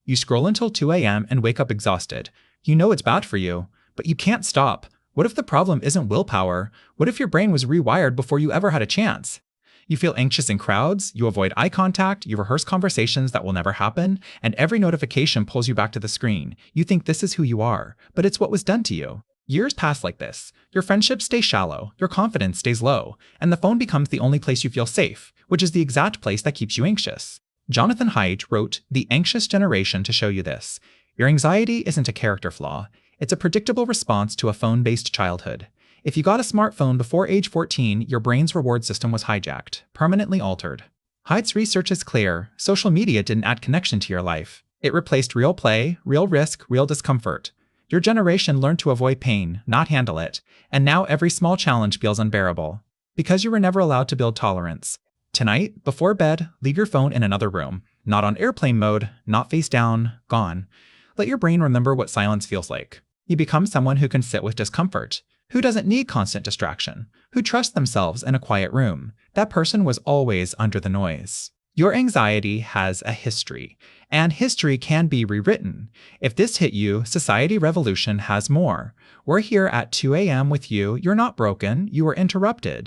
You scroll until 2 a.m. and wake up exhausted. You know it's bad for you, but you can't stop. What if the problem isn't willpower? What if your brain was rewired before you ever had a chance? You feel anxious in crowds, you avoid eye contact, you rehearse conversations that will never happen, and every notification pulls you back to the screen. You think this is who you are, but it's what was done to you. Years pass like this. Your friendships stay shallow, your confidence stays low, and the phone becomes the only place you feel safe, which is the exact place that keeps you anxious. Jonathan Haidt wrote The Anxious Generation to show you this. Your anxiety isn't a character flaw. It's a predictable response to a phone-based childhood. If you got a smartphone before age 14, your brain's reward system was hijacked, permanently altered. Haidt's research is clear. Social media didn't add connection to your life. It replaced real play, real risk, real discomfort. Your generation learned to avoid pain, not handle it, and now every small challenge feels unbearable. Because you were never allowed to build tolerance. Tonight, before bed, leave your phone in another room. Not on airplane mode, not face down, gone. Let your brain remember what silence feels like. You become someone who can sit with discomfort. Who doesn't need constant distraction? Who trusts themselves in a quiet room? That person was always under the noise. Your anxiety has a history, and history can be rewritten. If this hit you, Society Revolution has more. We're here at 2 a.m. with you. You're not broken, you were interrupted.